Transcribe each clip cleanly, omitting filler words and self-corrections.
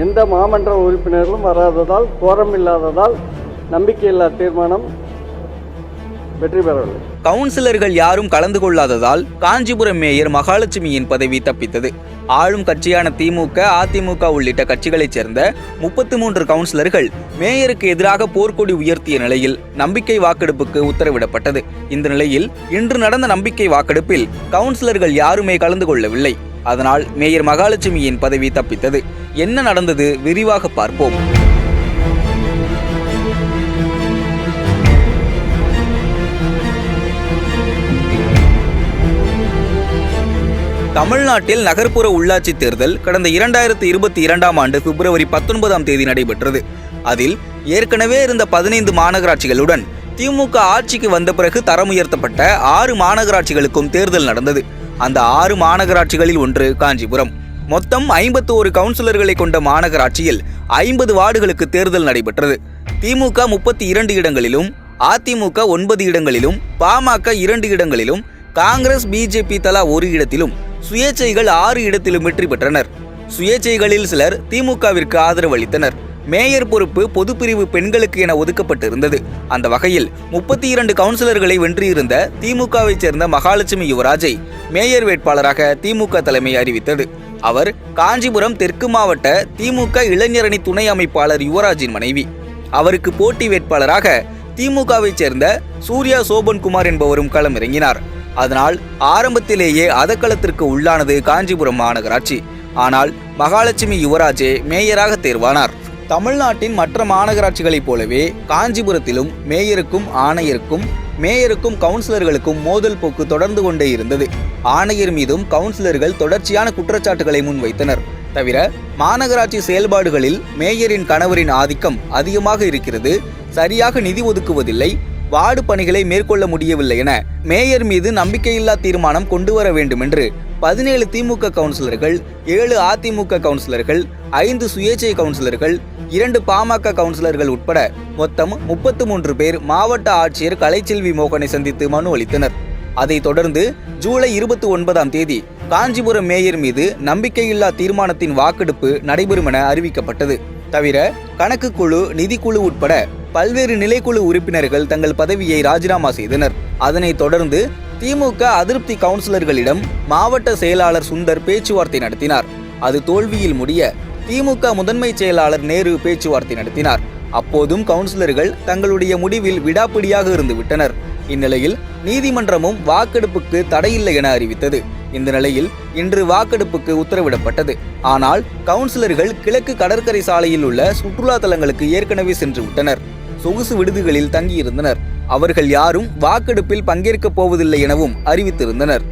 எந்த மாமன்ற உறுப்பினர்களும் வராததால், கோரம் இல்லாததால் நம்பிக்கையில்லா தீர்மானம் வெற்றி பெறவில்லை. கவுன்சிலர்கள் யாரும் கலந்து கொள்ளாததால் காஞ்சிபுரம் மேயர் மகாலட்சுமியின் பதவி தப்பித்தது. ஆளும் கட்சியான திமுக, அதிமுக உள்ளிட்ட கட்சிகளைச் சேர்ந்த 33 கவுன்சிலர்கள் மேயருக்கு எதிராக போர்க்கொடி உயர்த்திய நிலையில் நம்பிக்கை வாக்கெடுப்புக்கு உத்தரவிடப்பட்டது. இந்த நிலையில் இன்று நடந்த நம்பிக்கை வாக்கெடுப்பில் கவுன்சிலர்கள் யாருமே கலந்து கொள்ளவில்லை. அதனால் மேயர் மகாலட்சுமியின் பதவி தப்பித்தது. என்ன நடந்தது விரிவாக பார்ப்போம். தமிழ்நாட்டில் நகர்ப்புற உள்ளாட்சி தேர்தல் கடந்த 2022ஆம் ஆண்டு பிப்ரவரி 19ஆம் தேதி நடைபெற்றது. அதில் ஏற்கனவே இருந்த 15 மாநகராட்சிகளுடன் திமுக ஆட்சிக்கு வந்த பிறகு தரம் உயர்த்தப்பட்ட 6 மாநகராட்சிகளுக்கும் தேர்தல் நடந்தது. அந்த 6 மாநகராட்சிகளில் ஒன்று காஞ்சிபுரம். மொத்தம் 51 கவுன்சிலர்களை கொண்ட மாநகராட்சியில் 50 வார்டுகளுக்கு தேர்தல் நடைபெற்றது. திமுக 32 இடங்களிலும், அதிமுக 9 இடங்களிலும், பாமக 2 இடங்களிலும், காங்கிரஸ், பிஜேபி தலா 1 இடத்திலும், சுயேச்சைகள் 6 இடத்திலும் வெற்றி பெற்றனர். சுயேச்சைகளில் சிலர் திமுகவிற்கு ஆதரவு அளித்தனர். மேயர் பொறுப்பு பொதுப்பிரிவு பெண்களுக்கு என ஒதுக்கப்பட்டிருந்தது. அந்த வகையில் 32 கவுன்சிலர்களை வென்றிருந்த திமுகவை சேர்ந்த மகாலட்சுமி யுவராஜை மேயர் வேட்பாளராக திமுக தலைமை அறிவித்தது. அவர் காஞ்சிபுரம் தெற்கு மாவட்ட திமுக இளைஞரணி துணை அமைப்பாளர் யுவராஜின் மனைவி. அவருக்கு போட்டி வேட்பாளராக திமுகவை சேர்ந்த சூர்யா சோபன்குமார் என்பவரும் களமிறங்கினார். அதனால் ஆரம்பத்திலேயே அதக்களத்திற்கு உள்ளானது காஞ்சிபுரம் மாநகராட்சி. ஆனால் மகாலட்சுமி யுவராஜே மேயராக தேர்வானார். தமிழ்நாட்டின் மற்ற மாநகராட்சிகளைப் போலவே காஞ்சிபுரத்திலும் மேயருக்கும் ஆணையருக்கும், மேயருக்கும் கவுன்சிலர்களுக்கும் மோதல் போக்கு தொடர்ந்து கொண்டே இருந்தது. ஆணையர் மீதும் கவுன்சிலர்கள் தொடர்ச்சியான குற்றச்சாட்டுகளை முன்வைத்தனர். தவிர மாநகராட்சி செயல்பாடுகளில் மேயரின் கணவரின் ஆதிக்கம் அதிகமாக இருக்கிறது, சரியாக நிதி ஒதுக்குவதில்லை, வார்டு பணிகளை மேற்கொள்ள முடியவில்லை என மேயர் மீது நம்பிக்கையில்லா தீர்மானம் கொண்டு வர வேண்டும் என்று 17 திமுக கவுன்சிலர்கள், 7 அதிமுக கவுன்சிலர்கள், 5 சுயேச்சை கவுன்சிலர்கள், 2 பாமக கவுன்சிலர்கள் உட்பட மொத்தம் 33 பேர் மாவட்ட ஆட்சியர் கலைச்செல்வி மோகனை சந்தித்து மனு அளித்தனர். அதைத் தொடர்ந்து ஜூலை 29ஆம் தேதி காஞ்சிபுரம் மேயர் மீது நம்பிக்கையில்லா தீர்மானத்தின் வாக்கெடுப்பு நடைபெறும் என அறிவிக்கப்பட்டது. தவிர கணக்கு குழு, நிதிக்குழு உட்பட பல்வேறு நிலைக்குழு உறுப்பினர்கள் தங்கள் பதவியை ராஜினாமா செய்தனர். அதனைத் தொடர்ந்து திமுக அதிருப்தி கவுன்சிலர்களிடம் மாவட்ட செயலாளர் சுந்தர் பேச்சுவார்த்தை நடத்தினார். அது தோல்வியில் முடிய திமுக முதன்மை செயலாளர் நேரு பேச்சுவார்த்தை நடத்தினார். அப்போதும் கவுன்சிலர்கள் தங்களுடைய முடிவில் விடாப்பிடியாக இருந்து விட்டனர். இந்நிலையில் நீதிமன்றமும் வாக்கெடுப்புக்கு தடையில்லை என அறிவித்தது. இந்த நிலையில் இன்று வாக்கெடுப்புக்கு உத்தரவிடப்பட்டது. ஆனால் கவுன்சிலர்கள் கிழக்கு கடற்கரை சாலையில் உள்ள சுற்றுலா தலங்களுக்கு ஏற்கனவே சென்று விட்டனர். சொகுசு விடுதிகளில் தங்கியிருந்தனர். அவர்கள் யாரும் வாக்கெடுப்பில் பங்கேற்கப் போவதில்லை எனவும் அறிவித்திருந்தனர்.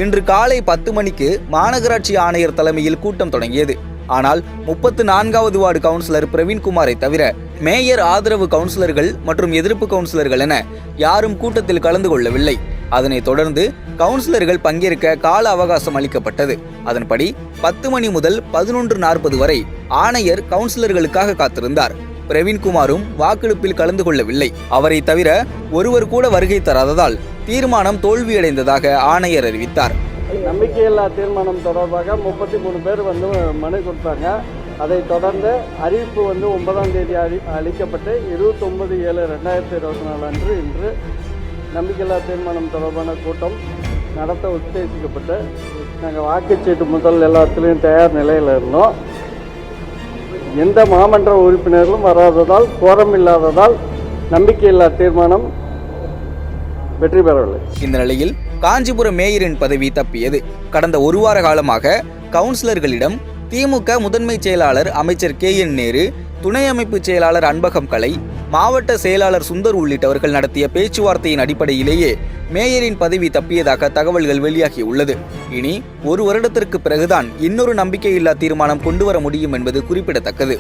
இன்று காலை 10 மணிக்கு மாநகராட்சி ஆணையர் தலைமையில் கூட்டம் தொடங்கியது. ஆனால் 34வது வார்டு கவுன்சிலர் பிரவீன்குமாரை தவிர மேயர் ஆதரவு கவுன்சிலர்கள் மற்றும் எதிர்ப்பு கவுன்சிலர்கள் என யாரும் கூட்டத்தில் கலந்து கொள்ளவில்லை. அதனைத் தொடர்ந்து கவுன்சிலர்கள் பங்கேற்க கால அவகாசம் அளிக்கப்பட்டது. அதன்படி 10 மணி முதல் 11:40 வரை ஆணையர் கவுன்சிலர்களுக்காக காத்திருந்தார். பிரவீன்குமாரும் வாக்கெடுப்பில் கலந்து கொள்ளவில்லை. அவரை தவிர ஒருவர் கூட வருகை தராததால் தீர்மானம் தோல்வியடைந்ததாக ஆணையர் அறிவித்தார். நம்பிக்கையில்லா தீர்மானம் தொடர்பாக 33 பேர் மனு கொடுத்தாங்க. அதை தொடர்ந்து அறிவிப்பு 9ஆம் தேதி அளிக்கப்பட்டு 29/7/2024 அன்று இன்று நம்பிக்கையில்லா தீர்மானம் தொடர்பான கூட்டம் நடத்த உத்தேசிக்கப்பட்டு நாங்கள் வாக்குச்சீட்டு முதல் எல்லாத்துலேயும் தயார் நிலையில் இருந்தோம். எந்த மாமன்ற உறுப்பினர்களும் வராததால், கோரம் இல்லாததால் நம்பிக்கையில்லா தீர்மானம் வெற்றி பெறவில்லை. இந்த நிலையில் காஞ்சிபுரம் மேயரின் பதவி தப்பியது. கடந்த 1 வார காலமாக கவுன்சிலர்களிடம் திமுக முதன்மை செயலாளர் அமைச்சர் KN நேரு, துணை அமைப்பு செயலாளர் அன்பகம் கலை, மாவட்ட செயலாளர் சுந்தர் உள்ளிட்டவர்கள் நடத்திய பேச்சுவார்த்தையின் அடிப்படையிலேயே மேயரின் பதவி தப்பியதாக தகவல்கள் வெளியாகியுள்ளது. இனி 1 வருடத்திற்கு பிறகுதான் இன்னொரு நம்பிக்கையில்லா தீர்மானம் கொண்டு வர முடியும் என்பது குறிப்பிடத்தக்கது.